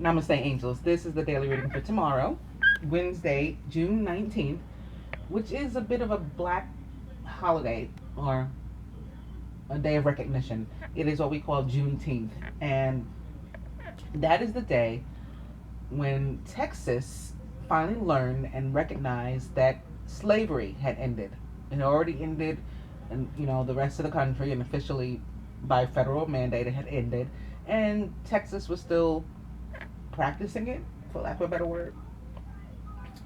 Namaste, angels. This is the daily reading for tomorrow, Wednesday, June 19th, which is a bit of a black holiday or a day of recognition. It is what we call Juneteenth, and that is the day when Texas finally learned and recognized that slavery had ended. It had already ended, and the rest of the country, and officially by federal mandate, it had ended, and Texas was still practicing it, for lack of a better word.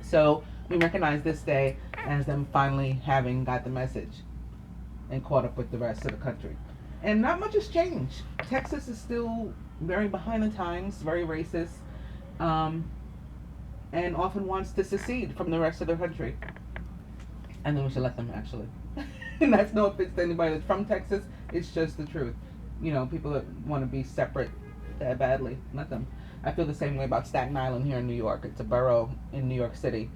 So we recognize this day as them finally having got the message and caught up with the rest of the country. And not much has changed. Texas is still very behind the times, very racist, um, and often wants to secede from the rest of the country. And then we should let them, actually. And that's no offense to anybody that's from Texas. It's just the truth. People that want to be separate that badly, let them. I feel the same way about Staten Island here in New York. It's a borough in New York City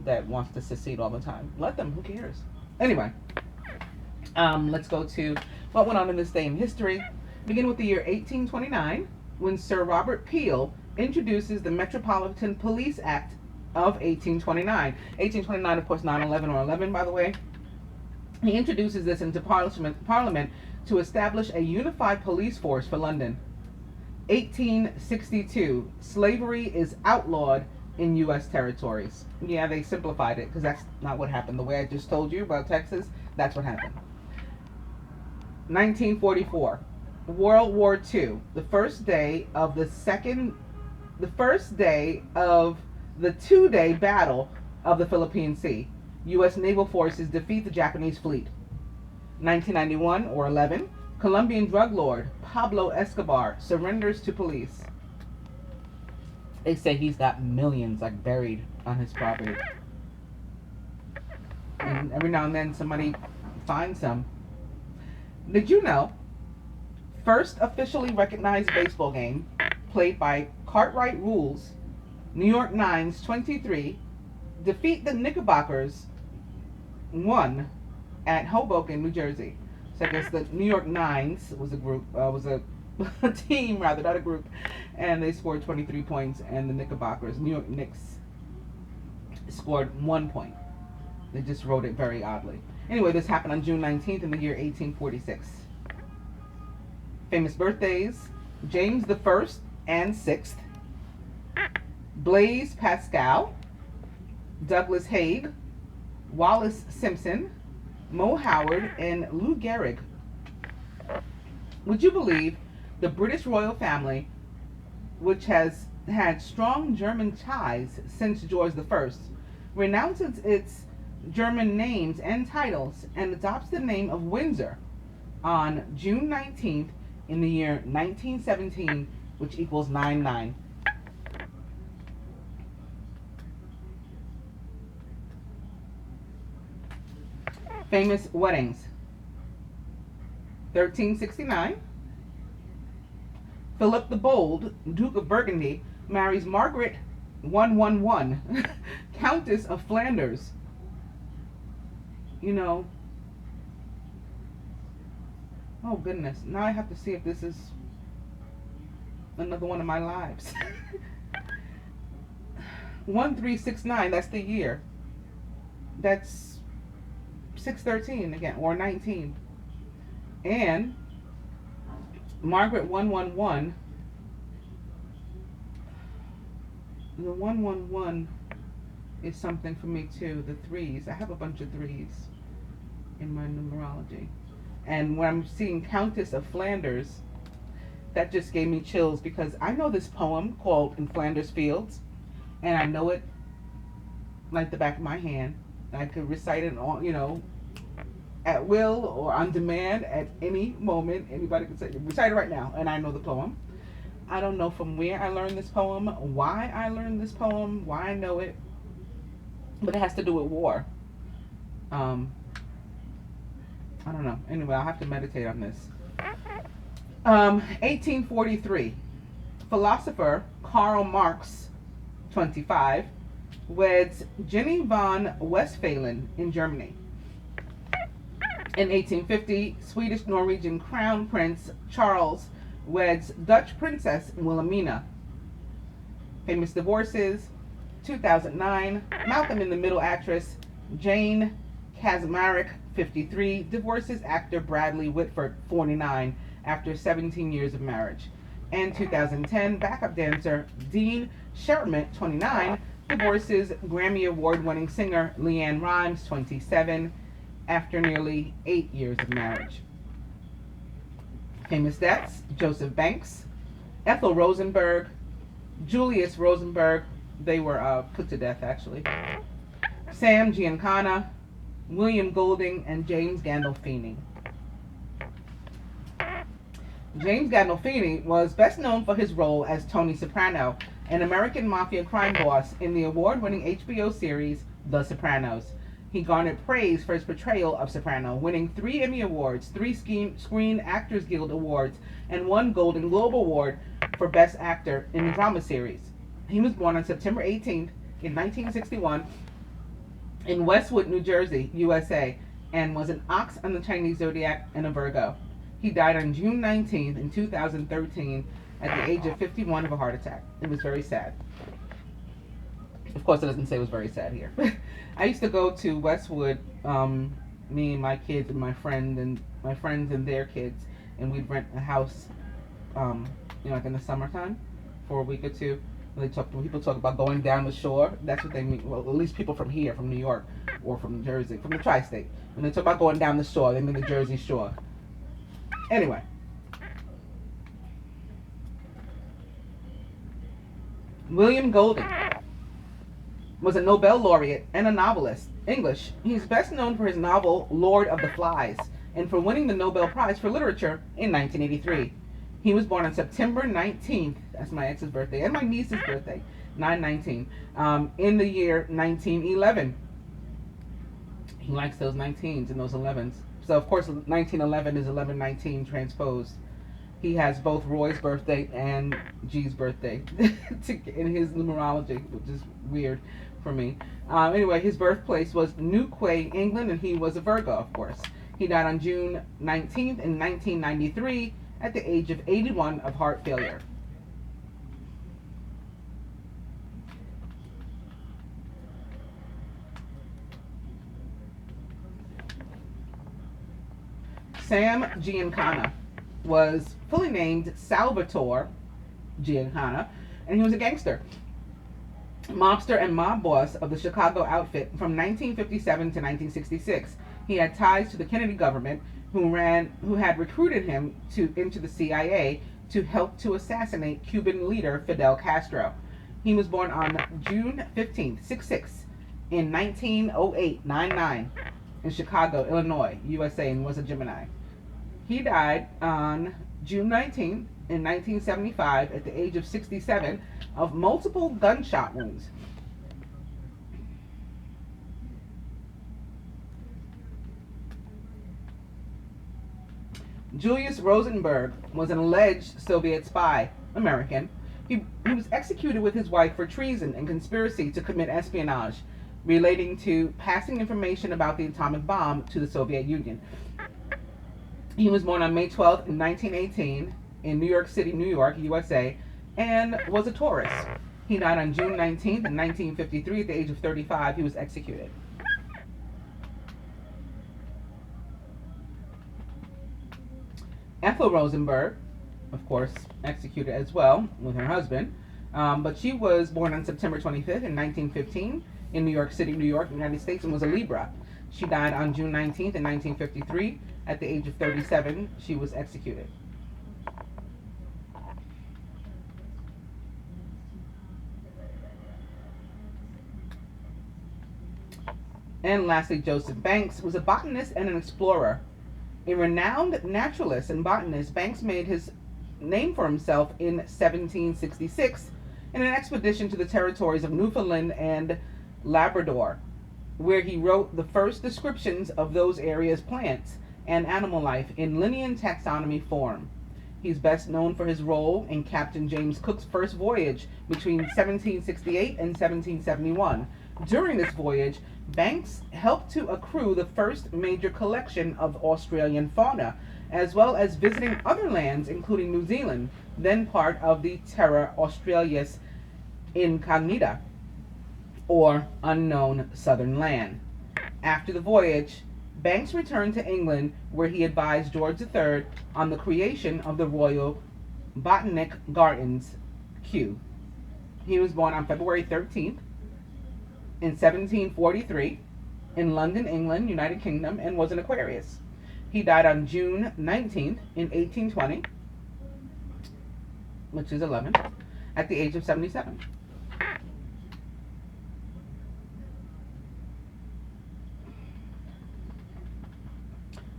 that wants to secede all the time. Let them. Who cares? Anyway, let's go to what went on in this day in history. Begin with the year 1829, when Sir Robert Peel introduces the Metropolitan Police Act of 1829. 1829, of course, 9/11 or 11, by the way. He introduces this into Parliament to establish a unified police force for London. 1862, slavery is outlawed in U.S. territories. Yeah, they simplified it because that's not what happened. The way I just told you about Texas, that's what happened. 1944, World War II, the first day of the two-day battle of the Philippine Sea. U.S. naval forces defeat the Japanese fleet. 1991 or 11, Colombian drug lord Pablo Escobar surrenders to police. They say he's got millions buried on his property. And every now and then somebody finds some. Did you know? First officially recognized baseball game played by Cartwright Rules, New York Nines 23 defeat the Knickerbockers 1 at Hoboken, New Jersey. So I guess the New York Nines was a team rather, not a group, and they scored 23 points, and the Knickerbockers, New York Knicks, scored 1 point. They just wrote it very oddly. Anyway, this happened on June 19th in the year 1846. Famous birthdays: James the First and Sixth, Blaise Pascal, Douglas Haig, Wallace Simpson, Mo Howard, and Lou Gehrig. Would you believe the British royal family, which has had strong German ties since George I, renounces its German names and titles and adopts the name of Windsor on June 19th in the year 1917, which equals 9/9. Famous weddings. 1369, Philip the Bold, Duke of Burgundy, marries Margaret 111, Countess of Flanders. Oh goodness, now I have to see if this is another one of my lives. 1369, that's the year. That's 613 again, or 19. And Margaret 111, the 111 is something for me too. The threes, I have a bunch of threes in my numerology. And when I'm seeing Countess of Flanders, that just gave me chills because I know this poem called In Flanders Fields, and I know it like the back of my hand. I could recite it all, at will or on demand at any moment. Anybody can say, recite it right now, and I know the poem. I don't know from where I learned this poem, why I learned this poem, why I know it, but it has to do with war. I don't know. Anyway, I'll have to meditate on this. 1843, philosopher Karl Marx, 25, weds Jenny von Westphalen in Germany. In 1850, Swedish-Norwegian Crown Prince Charles weds Dutch Princess Wilhelmina. Famous divorces: 2009, Malcolm in the Middle actress Jane Kaczmarek, 53, divorces actor Bradley Whitford, 49, after 17 years of marriage. And 2010, backup dancer Dean Sherman, 29, divorces Grammy Award-winning singer Leanne Rimes, 27, after nearly 8 years of marriage. Famous deaths: Joseph Banks, Ethel Rosenberg, Julius Rosenberg, they were put to death actually, Sam Giancana, William Golding, and James Gandolfini. James Gandolfini was best known for his role as Tony Soprano, an American mafia crime boss in the award-winning HBO series The Sopranos. He garnered praise for his portrayal of Soprano, winning 3 Emmy Awards, 3 Screen Actors Guild Awards, and 1 Golden Globe Award for Best Actor in the Drama Series. He was born on September 18th in 1961 in Westwood, New Jersey, USA, and was an ox on the Chinese zodiac and a Virgo. He died on June 19th in 2013 at the age of 51 of a heart attack. It was very sad. Of course, it doesn't say it was very sad here. I used to go to Westwood, me and my kids and my friends and their kids, and we'd rent a house, like in the summertime, for a week or two. When people talk about going down the shore, that's what they mean. Well, at least people from here, from New York, or from Jersey, from the tri-state. When they talk about going down the shore, they mean the Jersey Shore. Anyway. William Golding was a Nobel laureate and a novelist. English. He's best known for his novel Lord of the Flies and for winning the Nobel Prize for Literature in 1983. He was born on September 19th, that's my ex's birthday, and my niece's birthday, 9/19, in the year 1911. He likes those 19s and those 11s. So, of course, 1911 is 1119 transposed. He has both Roy's birthday and G's birthday in his numerology, which is weird for me. Anyway, his birthplace was New Quay, England, and he was a Virgo, of course. He died on June 19th in 1993 at the age of 81 of heart failure. Sam Giancana was fully named Salvatore Giancana, and he was a gangster, mobster, and mob boss of the Chicago outfit from 1957 to 1966. He had ties to the Kennedy government, who had recruited him into the CIA to help to assassinate Cuban leader Fidel Castro. He was born on June 15th, 66, in 1908-99 in Chicago, Illinois, USA, and was a Gemini. He died on June 19th in 1975 at the age of 67 of multiple gunshot wounds. Julius Rosenberg was an alleged Soviet spy, American. He was executed with his wife for treason and conspiracy to commit espionage relating to passing information about the atomic bomb to the Soviet Union. He was born on May 12th in 1918 in New York City, New York, USA, and was a Taurus. He died on June 19th in 1953 at the age of 35. He was executed. Ethel Rosenberg, of course, executed as well with her husband, but she was born on September 25th in 1915 in New York City, New York, United States, and was a Libra. She died on June 19th in 1953 at the age of 37. She was executed. And lastly, Joseph Banks was a botanist and an explorer. A renowned naturalist and botanist, Banks made his name for himself in 1766 in an expedition to the territories of Newfoundland and Labrador, where he wrote the first descriptions of those areas' plants and animal life in Linnean taxonomy form. He's best known for his role in Captain James Cook's first voyage between 1768 and 1771. During this voyage, Banks helped to accrue the first major collection of Australian fauna, as well as visiting other lands, including New Zealand, then part of the Terra Australis Incognita, or Unknown Southern Land. After the voyage, Banks returned to England, where he advised George III on the creation of the Royal Botanic Gardens, Kew. He was born on February 13th in 1743 in London, England, United Kingdom, and was an Aquarius. He died on June 19th in 1820, which is 11, at the age of 77.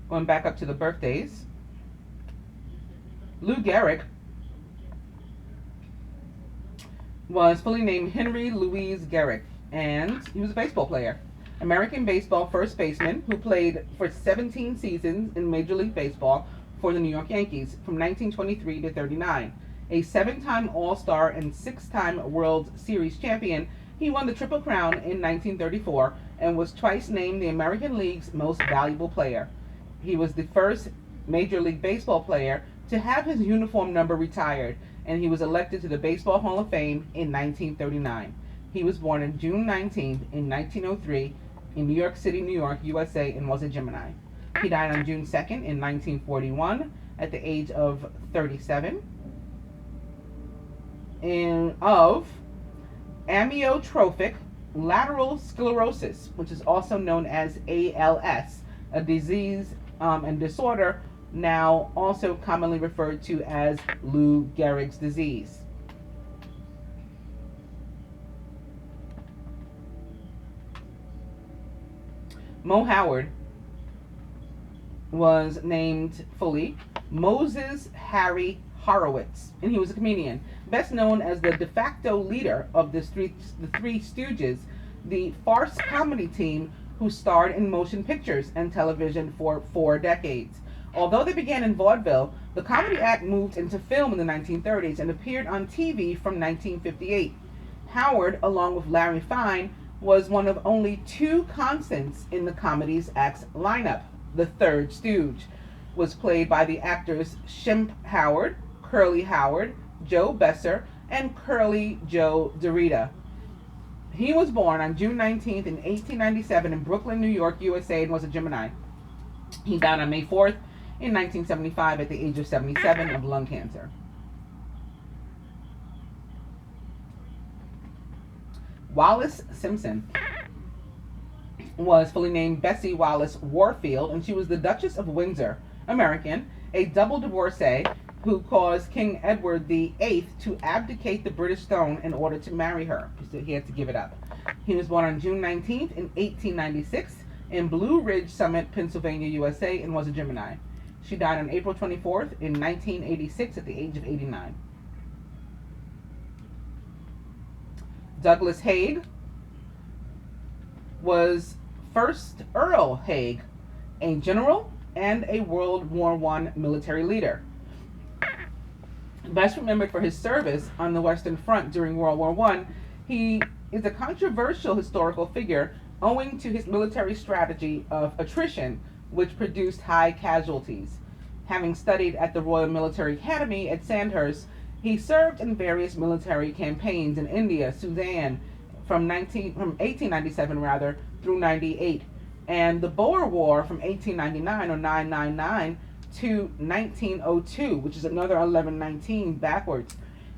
Going back up to the birthdays, Lou Gehrig was fully named Henry Louise Gehrig, and he was a baseball player. American baseball first baseman who played for 17 seasons in Major League Baseball for the New York Yankees from 1923 to 39. A 7-time All-Star and 6-time World Series champion, he won the Triple Crown in 1934 and was twice named the American League's most valuable player. He was the first Major League Baseball player to have his uniform number retired, and he was elected to the Baseball Hall of Fame in 1939. He was born on June 19th in 1903 in New York City, New York, USA, and was a Gemini. He died on June 2nd in 1941 at the age of 37 of amyotrophic lateral sclerosis, which is also known as ALS, a disease and disorder now also commonly referred to as Lou Gehrig's disease. Mo Howard was named fully Moses Harry Horowitz, and he was a comedian, best known as the de facto leader of the Three Stooges, the farce comedy team who starred in motion pictures and television for 4 decades. Although they began in vaudeville, the comedy act moved into film in the 1930s and appeared on TV from 1958. Howard, along with Larry Fine, was one of only 2 constants in the comedy's act's lineup. The third stooge was played by the actors Shemp Howard, Curly Howard, Joe Besser, and Curly Joe DeRita. He was born on June 19th in 1897 in Brooklyn, New York, USA, and was a Gemini. He died on May 4th in 1975 at the age of 77 of lung cancer. Wallis Simpson was fully named Bessie Wallace Warfield, and she was the Duchess of Windsor, American, a double divorcee who caused King Edward VIII to abdicate the British throne in order to marry her. So he had to give it up. He was born on June 19th in 1896 in Blue Ridge Summit, Pennsylvania, USA, and was a Gemini. She died on April 24th in 1986 at the age of 89. Douglas Haig was first Earl Haig, a general and a World War I military leader. Best remembered for his service on the Western Front during World War I, he is a controversial historical figure owing to his military strategy of attrition, which produced high casualties. Having studied at the Royal Military Academy at Sandhurst, he served in various military campaigns in India, Sudan, from 1897 through 98, and the Boer War from 1899 or 999 to 1902, which is another 1119 backwards.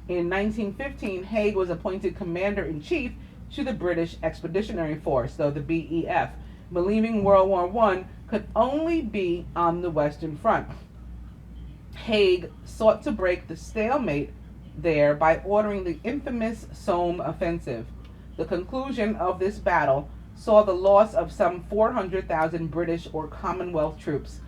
In 1915, Haig was appointed Commander-in-Chief to the British Expeditionary Force, though the BEF, believing World War I could only be on the Western Front. Haig sought to break the stalemate there by ordering the infamous Somme Offensive. The conclusion of this battle saw the loss of some 400,000 British or Commonwealth troops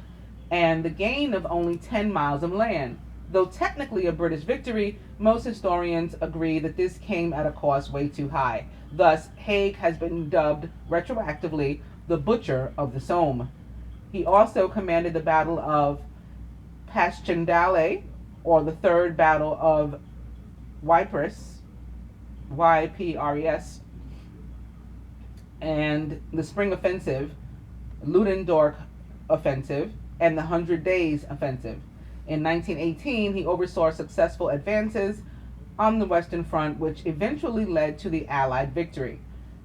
and the gain of only 10 miles of land. Though technically a British victory, most historians agree that this came at a cost way too high. Thus, Haig has been dubbed retroactively the Butcher of the Somme. He also commanded the Battle of Passchendaele, or the Third Battle of Ypres, Ypres, and the Spring Offensive, Ludendorff Offensive, and the 100 Days Offensive. In 1918, he oversaw successful advances on the Western Front, which eventually led to the Allied victory.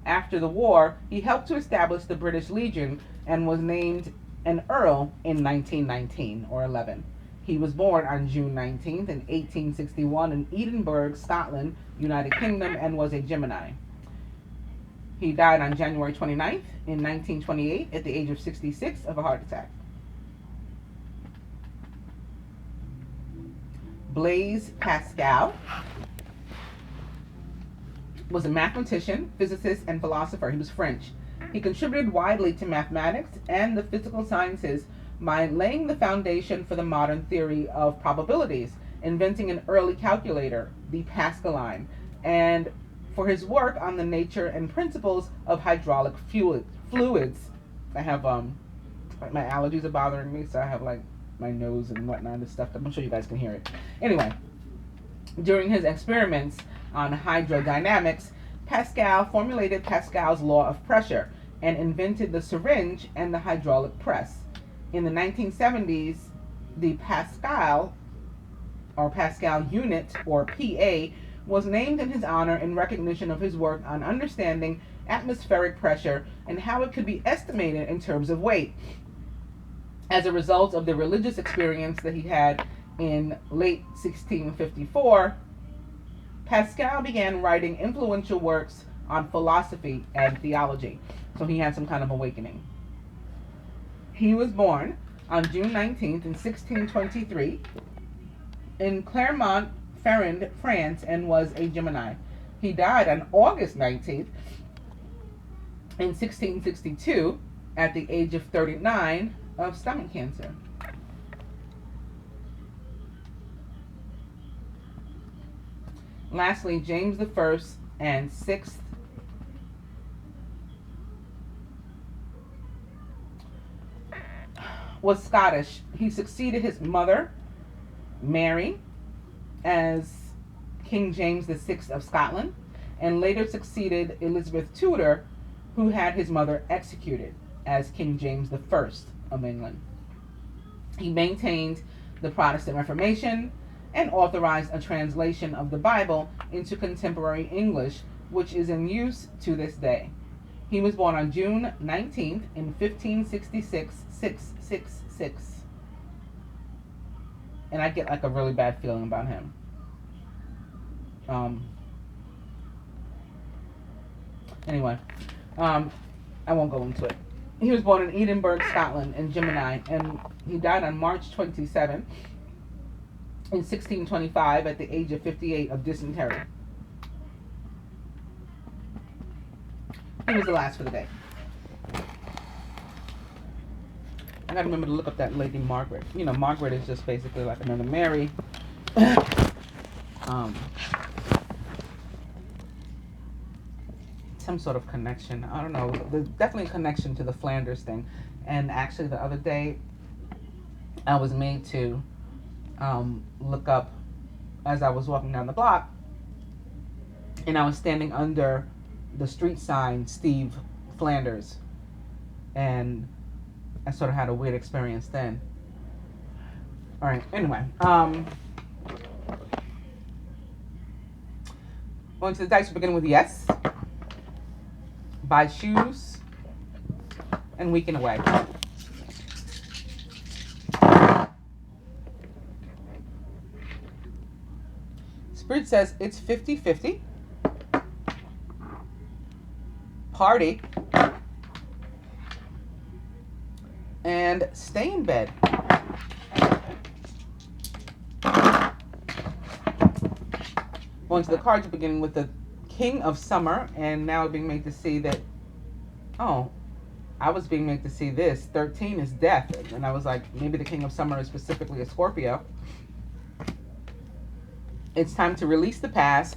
After the war, he helped to establish the British Legion and was named an Earl in 1919 or 11. He was born on June 19th in 1861 in Edinburgh, Scotland, United Kingdom, and was a Gemini. He died on January 29th in 1928 at the age of 66 of a heart attack. Blaise Pascal was a mathematician, physicist, and philosopher. He was French. He contributed widely to mathematics and the physical sciences by laying the foundation for the modern theory of probabilities, inventing an early calculator, the Pascaline, and for his work on the nature and principles of hydraulic fluids. I have like my allergies are bothering me, so I have like my nose and whatnot and stuff. I'm sure you guys can hear it. Anyway, during his experiments on hydrodynamics, Pascal formulated Pascal's law of pressure and invented the syringe and the hydraulic press. In the 1970s, the Pascal unit, or PA, was named in his honor in recognition of his work on understanding atmospheric pressure and how it could be estimated in terms of weight. As a result of the religious experience that he had in late 1654, Pascal began writing influential works on philosophy and theology. So he had some kind of awakening. He was born on June 19th in 1623 in Clermont-Ferrand, France, and was a Gemini. He died on August 19th in 1662 at the age of 39 of stomach cancer. Lastly, James I and VI was Scottish. He succeeded his mother, Mary, as King James VI of Scotland, and later succeeded Elizabeth Tudor, who had his mother executed, as King James I of England. He maintained the Protestant Reformation and authorized a translation of the Bible into contemporary English, which is in use to this day. He was born on June 19th in 1566, 666. And I get like a really bad feeling about him. Anyway, I won't go into it. He was born in Edinburgh, Scotland, in Gemini, and he died on March 27 in 1625 at the age of 58 of dysentery. He was the last for the day. I gotta remember to look up that Lady Margaret. You know, Margaret is just basically like another Mary. Some sort of connection. I don't know. There's definitely a connection to the Flanders thing. And actually, the other day, I was made to look up as I was walking down the block, and I was standing under the street sign Steve Flanders, and I sort of had a weird experience then. All right. Anyway, going to the dice. We're beginning with yes. Buy shoes and weekend away. Spirit says it's 50-50. Party. And stay in bed. Going to the cards, beginning with the King of Summer, and now being made to see that, oh, I was being made to see this. 13 is death. And I was like, maybe the King of Summer is specifically a Scorpio. It's time to release the past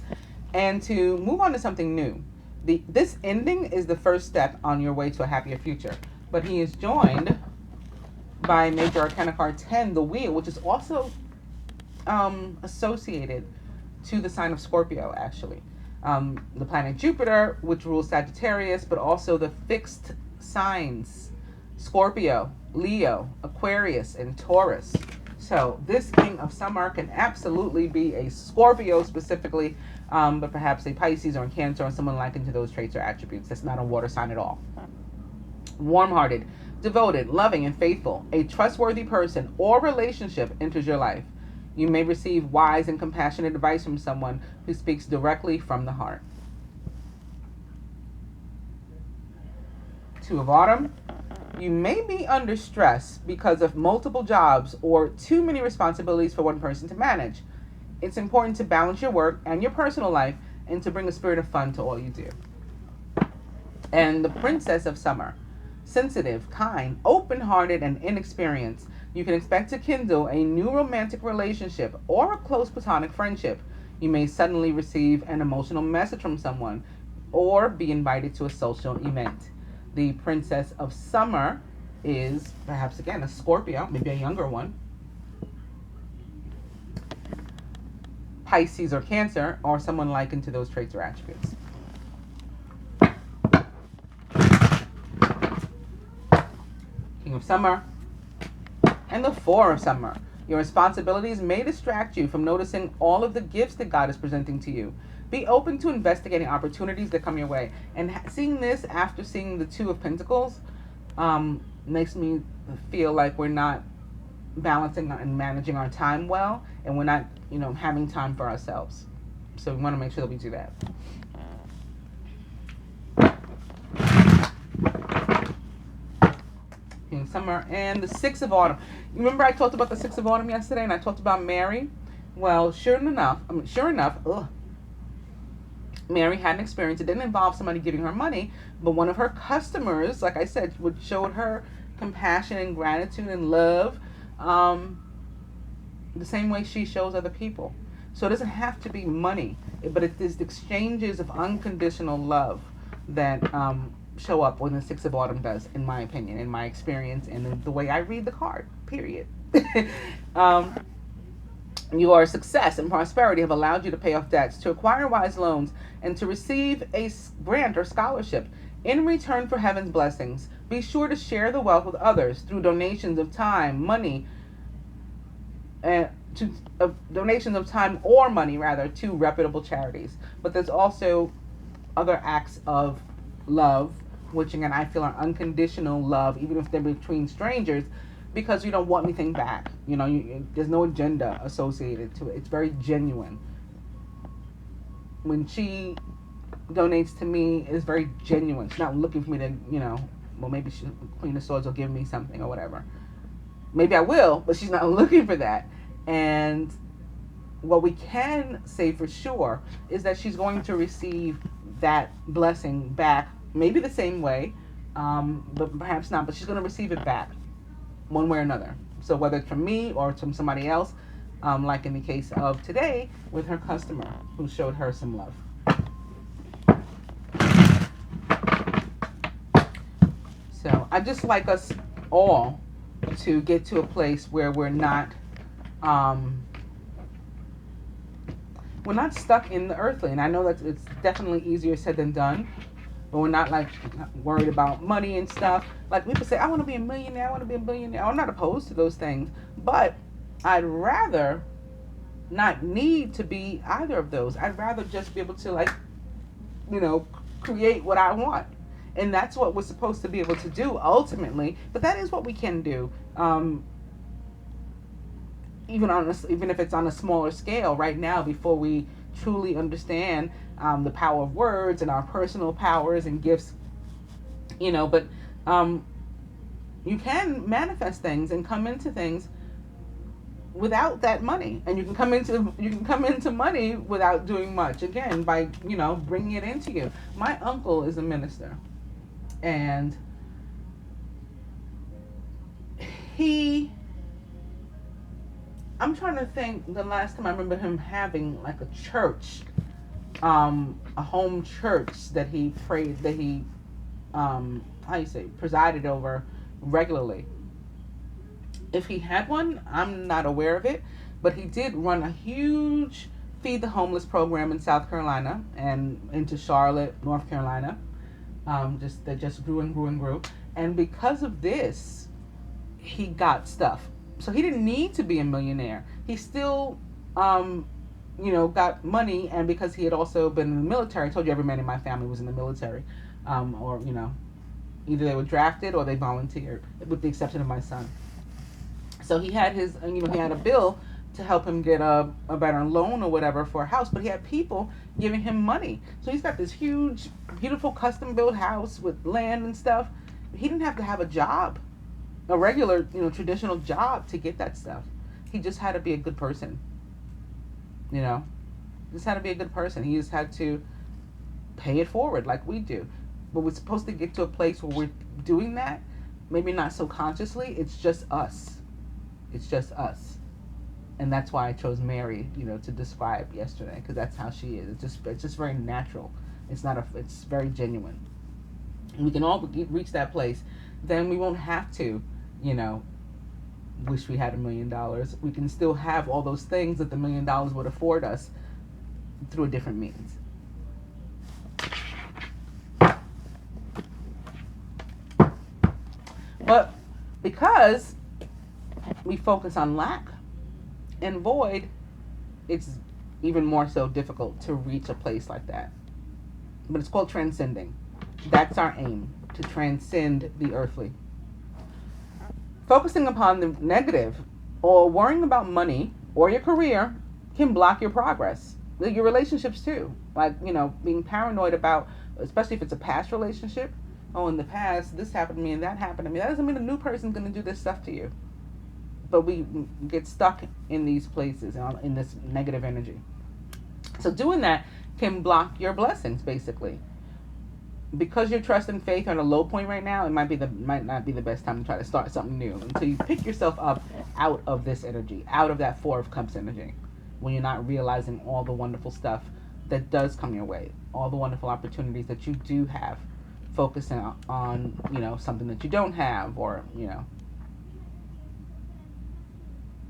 and to move on to something new. This ending is the first step on your way to a happier future. But he is joined by Major Arcana card 10, the Wheel, which is also associated to the sign of Scorpio, actually. The planet Jupiter, which rules Sagittarius, but also the fixed signs, Scorpio, Leo, Aquarius, and Taurus. So this king of summer can absolutely be a Scorpio specifically, but perhaps a Pisces or a Cancer or someone likened to those traits or attributes. That's not a water sign at all. Warm-hearted, devoted, loving, and faithful. A trustworthy person or relationship enters your life. You may receive wise and compassionate advice from someone who speaks directly from the heart. Two of autumn. You may be under stress because of multiple jobs or too many responsibilities for one person to manage. It's important to balance your work and your personal life and to bring a spirit of fun to all you do. And the princess of summer. Sensitive, kind, open-hearted, and inexperienced. You can expect to kindle a new romantic relationship or a close platonic friendship. You may suddenly receive an emotional message from someone or be invited to a social event. The princess of summer is perhaps again a Scorpio, maybe a younger one. Pisces or Cancer, or someone likened to those traits or attributes. King of summer and the Four of summer. Your responsibilities may distract you from noticing all of the gifts that God is presenting to you. Be open to investigating opportunities that come your way. And seeing this after seeing the Two of Pentacles makes me feel like we're not balancing and managing our time well, and we're not, having time for ourselves. So we want to make sure that we do that. In summer and the Six of Autumn. You remember I talked about the Six of Autumn yesterday, and I talked about Mary? Well, sure enough, Mary had an experience. It didn't involve somebody giving her money, but one of her customers, like I said, would show her compassion and gratitude and love the same way she shows other people. So it doesn't have to be money, but it is the exchanges of unconditional love that show up when the Six of Autumn does, in my opinion, in my experience, and the way I read the card, period. Your success and prosperity have allowed you to pay off debts, to acquire wise loans, and to receive a grant or scholarship in return for heaven's blessings. Be sure to share the wealth with others through donations of time, money, donations of time or money, rather, to reputable charities. But there's also other acts of love, which again I feel are unconditional love, even if they're between strangers, because you don't want anything back. There's no agenda associated to it. It's very genuine. When she donates to me, it's very genuine. She's not looking for me to, well, maybe Queen of Swords will give me something or whatever. Maybe I will, but she's not looking for that. And what we can say for sure is that she's going to receive that blessing back, maybe the same way, but perhaps not, but she's going to receive it back one way or another. So whether it's from me or from somebody else, like in the case of today with her customer who showed her some love. So I just like us all to get to a place where we're not stuck in the earthly. And I know that it's definitely easier said than done, but we're not worried about money and stuff. Like people say, I want to be a millionaire, I want to be a billionaire. I'm not opposed to those things, but I'd rather not need to be either of those. I'd rather just be able to create what I want. And that's what we're supposed to be able to do ultimately. But that is what we can do. Even if it's on a smaller scale right now, before we truly understand the power of words and our personal powers and gifts, but you can manifest things and come into things without that money, and you can come into money without doing much, again, by bringing it into you. My uncle is a minister, and I'm trying to think the last time I remember him having like a church, a home church that he presided over regularly. If he had one, I'm not aware of it, but he did run a huge Feed the Homeless program in South Carolina and into Charlotte, North Carolina. That just grew and grew and grew. And because of this, he got stuff. So he didn't need to be a millionaire. He still, um, got money, and because he had also been in the military, I told you every man in my family was in the military, or either they were drafted or they volunteered, with the exception of my son. So he had he had a bill to help him get a better loan or whatever for a house, but he had people giving him money. So he's got this huge, beautiful custom built house with land and stuff. He didn't have to have a job, a regular, traditional job to get that stuff. He just had to be a good person, you know. Just had to be a good person. He just had to pay it forward like we do. But we're supposed to get to a place where we're doing that, maybe not so consciously. It's just us. It's just us. And that's why I chose Mary, to describe yesterday, because that's how she is. It's just very natural. It's very genuine. And we can all reach that place. Then we won't have to, wish we had $1 million. We can still have all those things that the $1 million would afford us through a different means. But because we focus on lack and void, it's even more so difficult to reach a place like that. But it's called transcending. That's our aim, to transcend the earthly. Focusing upon the negative or worrying about money or your career can block your progress. Your relationships too. Like, being paranoid about, especially if it's a past relationship. Oh, in the past, this happened to me and that happened to me. That doesn't mean a new person's going to do this stuff to you. But we get stuck in these places, in this negative energy. So doing that can block your blessings, basically. Because your trust and faith are at a low point right now, it might not be the best time to try to start something new until you pick yourself up out of this energy, out of that Four of Cups energy, when you're not realizing all the wonderful stuff that does come your way, all the wonderful opportunities that you do have, focusing on something that you don't have, or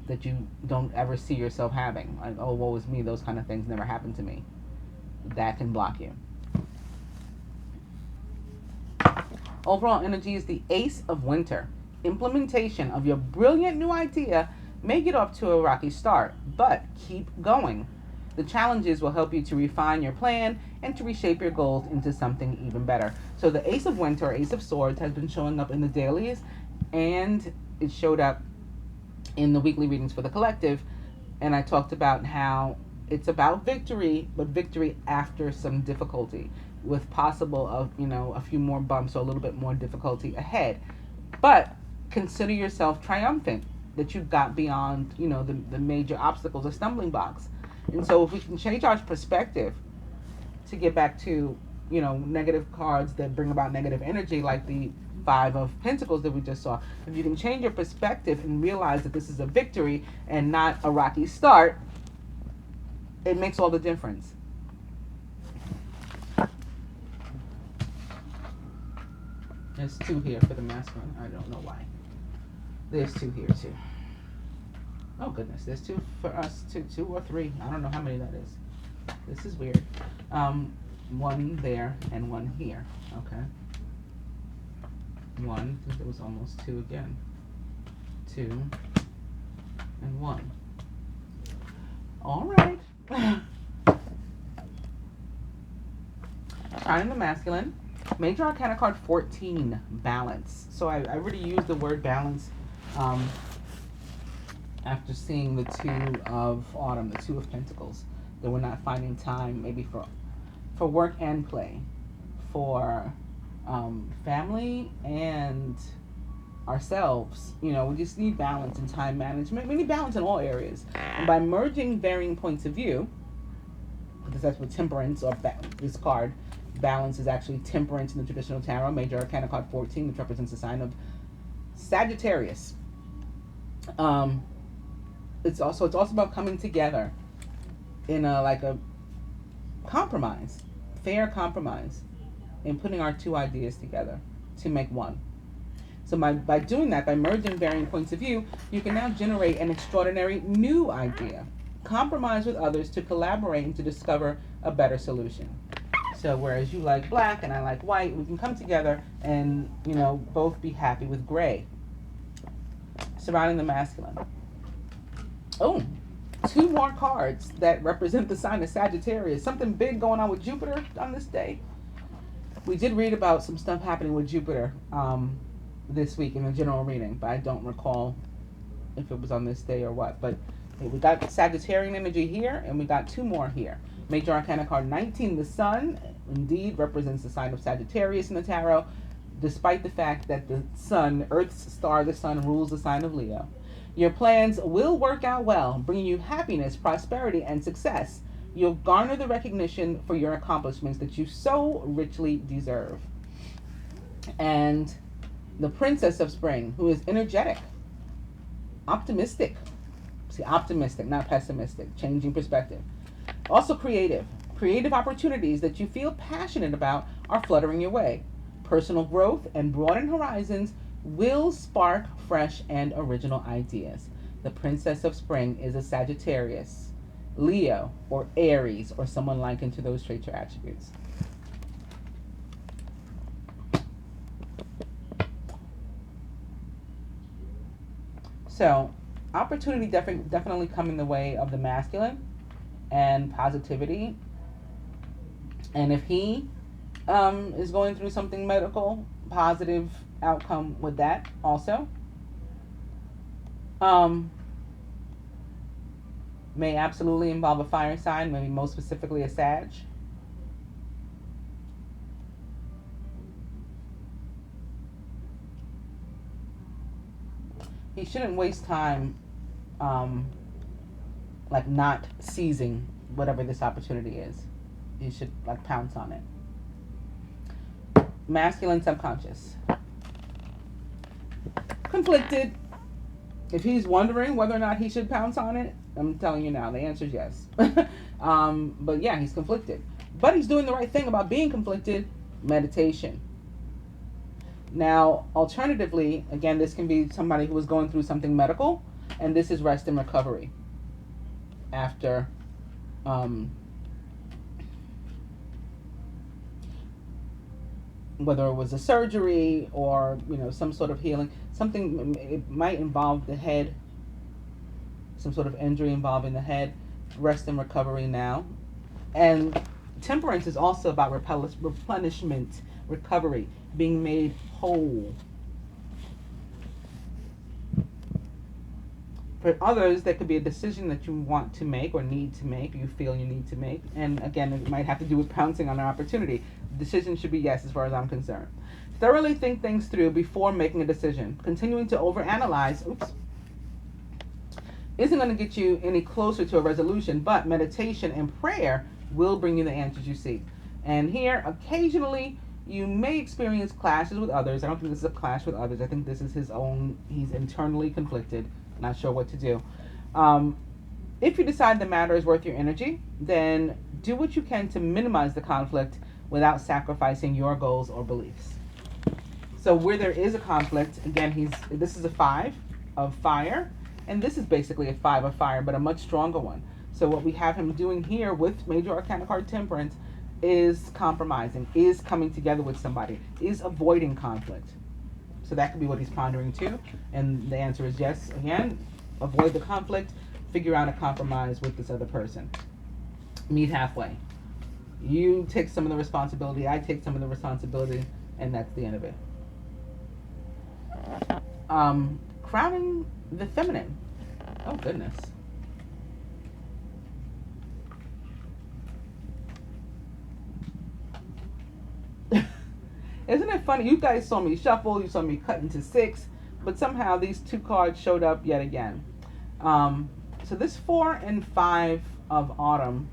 that you don't ever see yourself having. Like, oh, woe is me, those kind of things never happened to me. That can block you. Overall energy is the Ace of Winter. Implementation of your brilliant new idea may get off to a rocky start, but keep going. The challenges will help you to refine your plan and to reshape your goals into something even better. So the Ace of Winter, or Ace of Swords, has been showing up in the dailies, and it showed up in the weekly readings for the collective. And I talked about how it's about victory, but victory after some difficulty, with possible of a few more bumps or a little bit more difficulty ahead. But consider yourself triumphant that you got beyond the major obstacles or stumbling blocks. And so if we can change our perspective to get back to negative cards that bring about negative energy, like the Five of Pentacles that we just saw, if you can change your perspective and realize that this is a victory and not a rocky start, it makes all the difference. There's 2 here for the masculine. I don't know why. There's 2 here too. Oh goodness, there's 2 for us too. 2 or 3. I don't know how many that is. This is weird. 1 there and 1 here. Okay. 1. I think it was almost 2 again. 2 and 1. All right. Trying the masculine. Major Arcana card 14, balance. So I already used the word balance after seeing the 2 of Autumn, the 2 of Pentacles. That we're not finding time maybe for work and play, for family and ourselves. We just need balance in time management. We need balance in all areas. And by merging varying points of view, because that's what temperance, or this card, balance is actually temperance in the traditional tarot. Major Arcana card 14, which represents the sign of Sagittarius. It's also about coming together in a compromise, fair compromise, and putting our 2 ideas together to make one. So by doing that, by merging varying points of view, you can now generate an extraordinary new idea. Compromise with others to collaborate and to discover a better solution. So whereas you like black and I like white, we can come together and, both be happy with gray. surrounding the masculine. Oh, two more cards that represent the sign of Sagittarius. Something big going on with Jupiter on this day. We did read about some stuff happening with Jupiter this week in the general reading, but I don't recall if it was on this day or what. But we got Sagittarian energy here, and we got two more here. Major Arcana card 19, the Sun, indeed represents the sign of Sagittarius in the tarot, despite the fact that the Sun, Earth's star, the Sun, rules the sign of Leo. Your plans will work out well, bringing you happiness, prosperity, and success. You'll garner the recognition for your accomplishments that you so richly deserve. And the Princess of Spring, who is energetic, optimistic. See, optimistic, not pessimistic. Changing perspective. Also creative. Creative opportunities that you feel passionate about are fluttering your way. Personal growth and broadened horizons will spark fresh and original ideas. The Princess of Spring is a Sagittarius, Leo, or Aries, or someone likened to those traits or attributes. So, opportunity definitely come in the way of the masculine and positivity. And if he is going through something medical, positive outcome with that also. May absolutely involve a fire sign, maybe most specifically a Sag. He shouldn't waste time like not seizing whatever this opportunity is. He should like pounce on it. Masculine subconscious. Conflicted. If he's wondering whether or not he should pounce on it, I'm telling you now, the answer is yes. But yeah, he's conflicted. But he's doing the right thing about being conflicted, meditation. Now, alternatively, again, this can be somebody who is going through something medical, and this is rest and recovery after whether it was a surgery or, some sort of healing. Something, it might involve the head, some sort of injury involving the head, rest and recovery now. And temperance is also about replenishment, recovery, being made whole. For others, there could be a decision that you want to make or need to make, you feel you need to make. And again, it might have to do with pouncing on an opportunity. The decision should be yes, as far as I'm concerned. Thoroughly think things through before making a decision. Continuing to overanalyze, isn't going to get you any closer to a resolution, but meditation and prayer will bring you the answers you seek. And here, occasionally, you may experience clashes with others. I don't think this is a clash with others. I think this is his own, he's internally conflicted, not sure what to do. If you decide the matter is worth your energy, then do what you can to minimize the conflict without sacrificing your goals or beliefs. So where there is a conflict, again, this is a 5 of fire, and this is basically a 5 of fire, but a much stronger one. So what we have him doing here with Major Arcana card Temperance is compromising, is coming together with somebody, is avoiding conflict. So that could be what he's pondering too. And the answer is yes. Again, avoid the conflict, figure out a compromise with this other person. Meet halfway. You take some of the responsibility, I take some of the responsibility, and that's the end of it. Crowning the feminine. Oh, goodness. Isn't it funny? You guys saw me shuffle, you saw me cut into 6, but somehow these 2 cards showed up yet again. So this 4 and 5 of autumn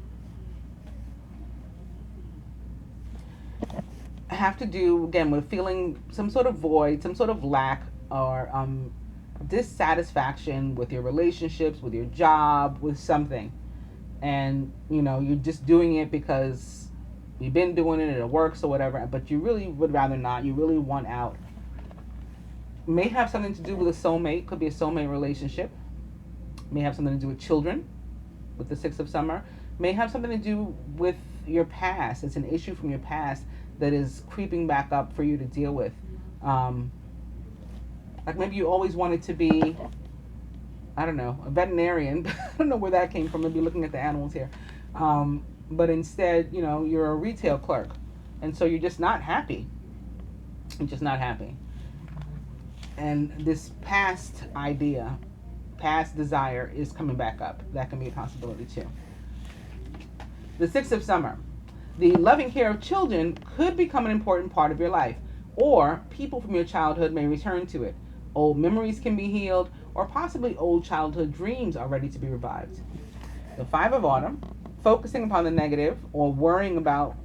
have to do, again, with feeling some sort of void, some sort of lack, or dissatisfaction with your relationships, with your job, with something. And, you're just doing it because you've been doing it, it works or whatever, but you really would rather not. You really want out. May have something to do with a soulmate. Could be a soulmate relationship. May have something to do with children, with the 6 of summer. May have something to do with your past. It's an issue from your past that is creeping back up for you to deal with. Like maybe you always wanted to be, I don't know, a veterinarian. I don't know where that came from. Maybe looking at the animals here. But instead, you're a retail clerk. And so you're just not happy. You're just not happy. And this past idea, past desire is coming back up. That can be a possibility too. The sixth of summer. The loving care of children could become an important part of your life, or people from your childhood may return to it. Old memories can be healed, or possibly old childhood dreams are ready to be revived. The five of autumn. Focusing upon the negative or worrying about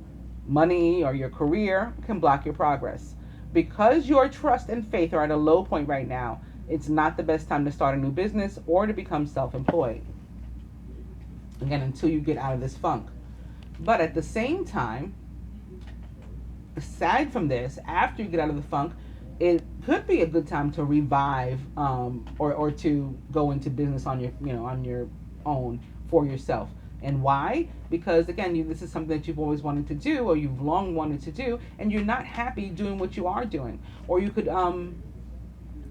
money or your career can block your progress. Because your trust and faith are at a low point right now, it's not the best time to start a new business or to become self-employed. Again, until you get out of this funk. But at the same time, aside from this, after you get out of the funk, it could be a good time to revive or to go into business on your own for yourself. And why? Because again, this is something that you've always wanted to do, or you've long wanted to do, and you're not happy doing what you are doing. Or you could,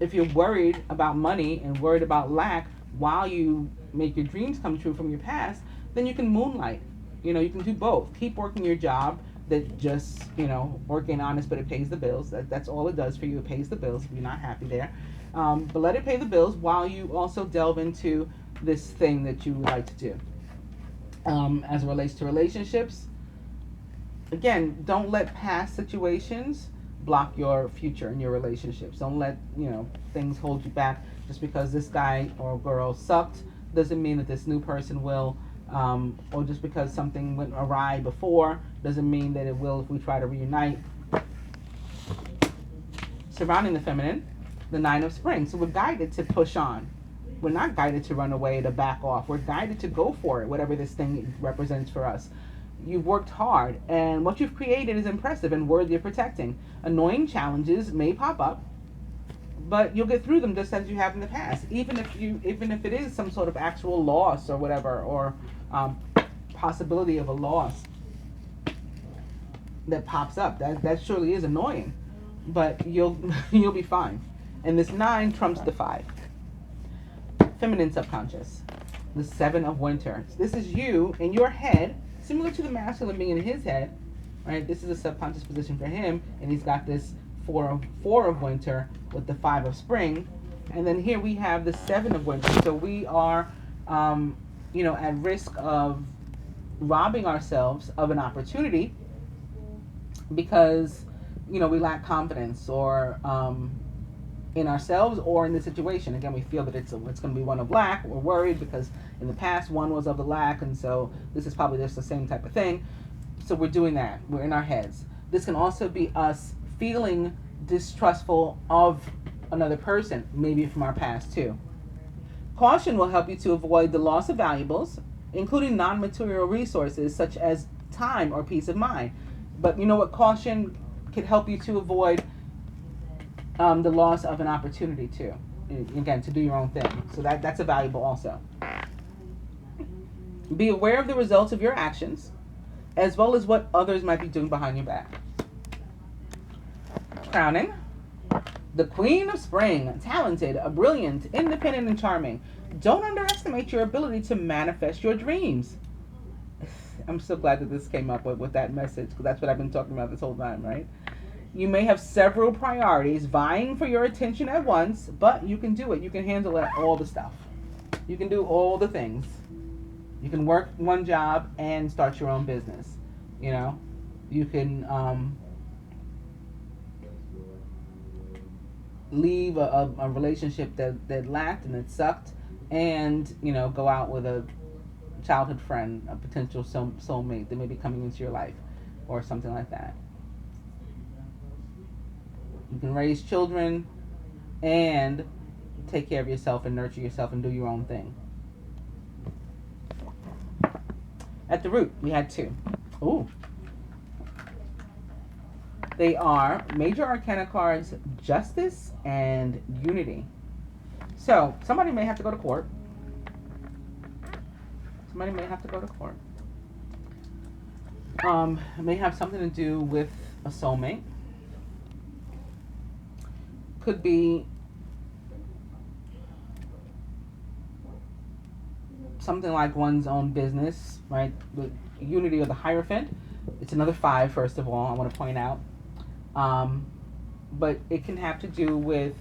if you're worried about money and worried about lack, while you make your dreams come true from your past, then you can moonlight. You can do both. Keep working your job that just, working honest, but it pays the bills. That's all it does for you. It pays the bills if you're not happy there. But let it pay the bills while you also delve into this thing that you would like to do. As it relates to relationships, again, don't let past situations block your future in your relationships. Don't let things hold you back. Just because this guy or girl sucked doesn't mean that this new person will, or just because something went awry before doesn't mean that it will if we try to reunite. Surrounding the feminine, the nine of spring. So we're guided to push on. We're not guided to run away, to back off. We're guided to go for it, whatever this thing represents for us. You've worked hard, and what you've created is impressive and worthy of protecting. Annoying challenges may pop up, but you'll get through them just as you have in the past. Even if it is some sort of actual loss or whatever, or possibility of a loss that pops up, that surely is annoying, but you'll be fine. And this 9 trumps the 5. Feminine subconscious, the 7 of winter. So this is you in your head, similar to the masculine being in his head, right? This is a subconscious position for him, and he's got this 4 of winter with the 5 of spring, and then here we have the 7 of winter. So we are, at risk of robbing ourselves of an opportunity because, we lack confidence or in ourselves or in the situation. Again, we feel that it's going to be one of lack. We're worried because in the past one was of the lack, and so this is probably just the same type of thing. So we're doing that. We're in our heads. This can also be us feeling distrustful of another person, maybe from our past too. Caution will help you to avoid the loss of valuables, including non-material resources such as time or peace of mind. But you know what? Caution can help you to avoid the loss of an opportunity too. Again, to do your own thing. So that's a valuable also. Be aware of the results of your actions, as well as what others might be doing behind your back. Crowning, the Queen of Spring, talented, brilliant, independent, and charming. Don't underestimate your ability to manifest your dreams. I'm so glad that this came up with that message, because that's what I've been talking about this whole time, right? You may have several priorities vying for your attention at once, but you can do it. You can handle all the stuff. You can do all the things. You can work one job and start your own business. You can leave a relationship that lacked and that sucked, and go out with a childhood friend, a potential soulmate that may be coming into your life, or something like that. You can raise children and take care of yourself and nurture yourself and do your own thing. At the root, we had 2. Ooh. They are major arcana cards, justice and unity. So somebody may have to go to court. It may have something to do with a soulmate. Could be something like one's own business, right? The unity of the Hierophant. It's another 5, first of all, I want to point out. But it can have to do with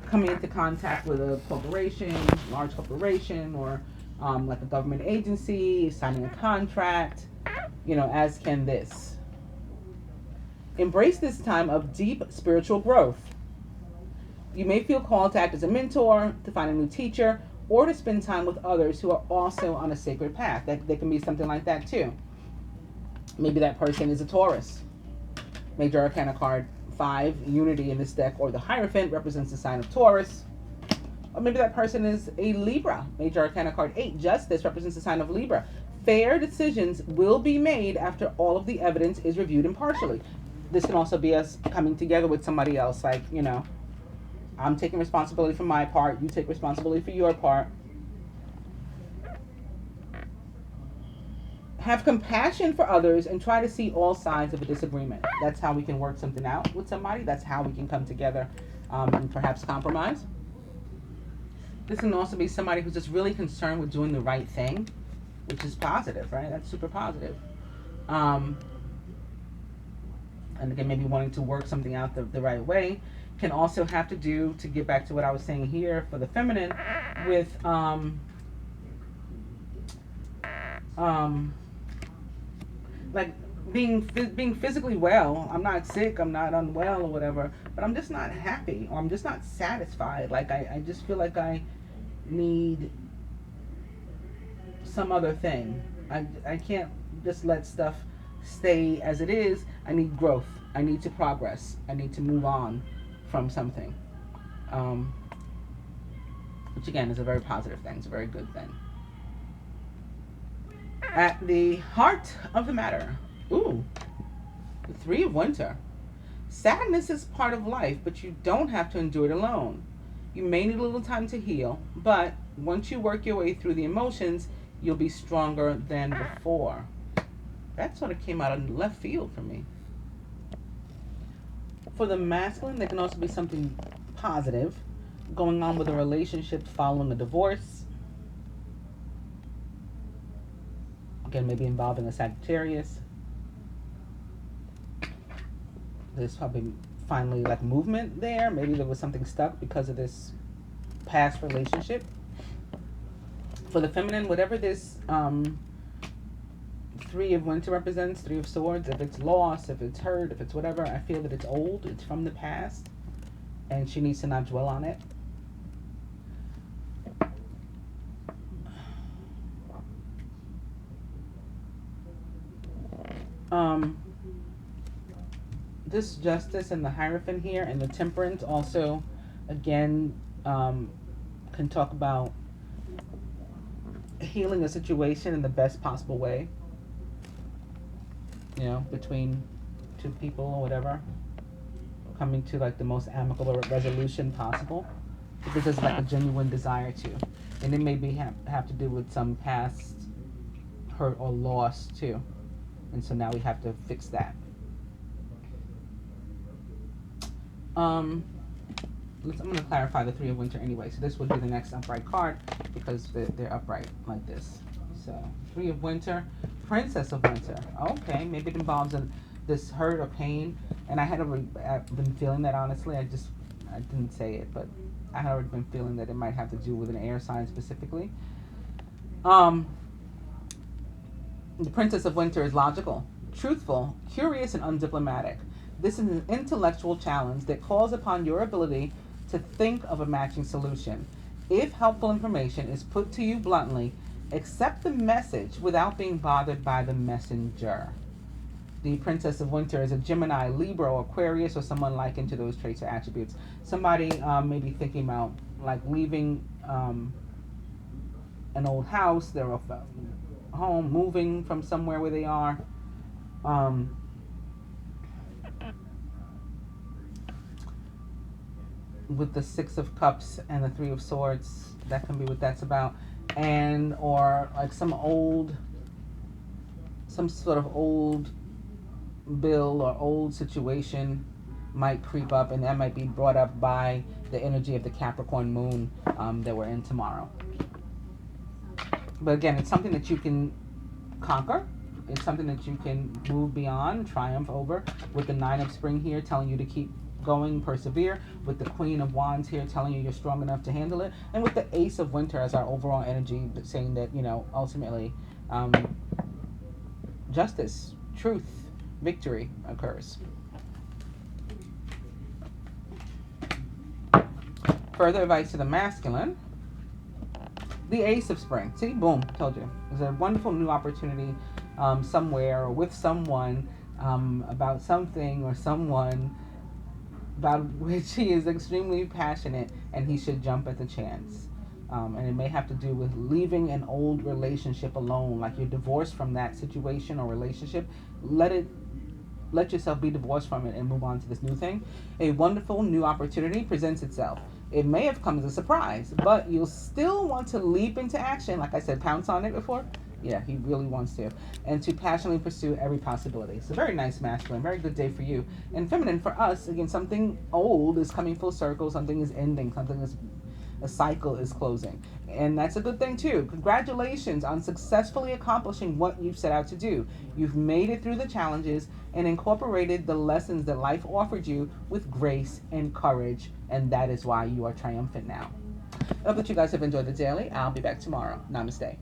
coming into contact with a corporation, large corporation, or like a government agency, signing a contract, as can this. Embrace this time of deep spiritual growth. You may feel called to act as a mentor, to find a new teacher, or to spend time with others who are also on a sacred path. That can be something like that too. Maybe that person is a Taurus. Major Arcana card 5, Unity in this deck, or the Hierophant represents the sign of Taurus. Or maybe that person is a Libra. Major Arcana card 8, Justice, represents the sign of Libra. Fair decisions will be made after all of the evidence is reviewed impartially. This can also be us coming together with somebody else, like, I'm taking responsibility for my part, you take responsibility for your part. Have compassion for others and try to see all sides of a disagreement. That's how we can work something out with somebody. That's how we can come together and perhaps compromise. This can also be somebody who's just really concerned with doing the right thing, which is positive, right? That's super positive. And again, maybe wanting to work something out the right way. Can also have to do, to get back to what I was saying here for the feminine, with like being physically well. I'm not sick, I'm not unwell or whatever, but I'm just not happy, or I'm just not satisfied. Like I just feel like I need some other thing. I can't just let stuff stay as it is. I need growth. I need to progress. I need to move on from something. Which again is a very positive thing. It's a very good thing. At the heart of the matter, the 3 of Winter. Sadness is part of life, but you don't have to endure it alone. You may need a little time to heal, but once you work your way through the emotions, you'll be stronger than before. That sort of came out of left field for me. For the masculine, there can also be something positive going on with a relationship following a divorce. Again, maybe involving a Sagittarius. There's probably finally like movement there. Maybe there was something stuck because of this past relationship. For the feminine, whatever this 3 of Winter represents, 3 of Swords, if it's loss, if it's hurt, if it's whatever, I feel that it's old, it's from the past, and she needs to not dwell on it. This Justice and the Hierophant here and the Temperance also, again, can talk about healing a situation in the best possible way, between 2 people or whatever, coming to like the most amicable resolution possible, because there's like a genuine desire to, and it may be have to do with some past hurt or loss too, and so now we have to fix that. I'm going to clarify the 3 of Winter anyway, so this would be the next upright card because they're upright like this. So 3 of Winter, Princess of Winter. Okay, maybe it involves this hurt or pain, and I've been feeling that, honestly. I didn't say it, but I had already been feeling that it might have to do with an air sign specifically. The Princess of Winter is logical, truthful, curious, and undiplomatic. This is an intellectual challenge that calls upon your ability to think of a matching solution. If helpful information is put to you bluntly, accept the message without being bothered by the messenger. The Princess of Winter is a Gemini, Libra, or Aquarius, or someone like into those traits or attributes. Somebody may be thinking about like leaving an old house, their home, moving from somewhere where they are. With the 6 of Cups and the 3 of Swords, that can be what that's about. And or like some sort of old bill or old situation might creep up, and that might be brought up by the energy of the Capricorn moon that we're in tomorrow. But again, it's something that you can conquer. It's something that you can move beyond, triumph over, with the Nine of Spring here telling you to keep going, persevere, with the Queen of Wands here telling you you're strong enough to handle it, and with the Ace of Winter as our overall energy saying that, ultimately, um, justice, truth, victory occurs. Further advice to the masculine, the Ace of Spring. See, boom, told you. There's a wonderful new opportunity somewhere or with someone, about something or someone about which he is extremely passionate, and he should jump at the chance. And it may have to do with leaving an old relationship alone, like you're divorced from that situation or relationship. Let yourself be divorced from it and move on to this new thing. A wonderful new opportunity presents itself. It may have come as a surprise, but you'll still want to leap into action. Like I said, pounce on it before. Yeah, he really wants to. And to passionately pursue every possibility. So very nice masculine, very good day for you. And feminine for us, again, something old is coming full circle, something is ending, something is a cycle is closing. And that's a good thing too. Congratulations on successfully accomplishing what you've set out to do. You've made it through the challenges and incorporated the lessons that life offered you with grace and courage, and that is why you are triumphant now. I hope that you guys have enjoyed the daily. I'll be back tomorrow. Namaste.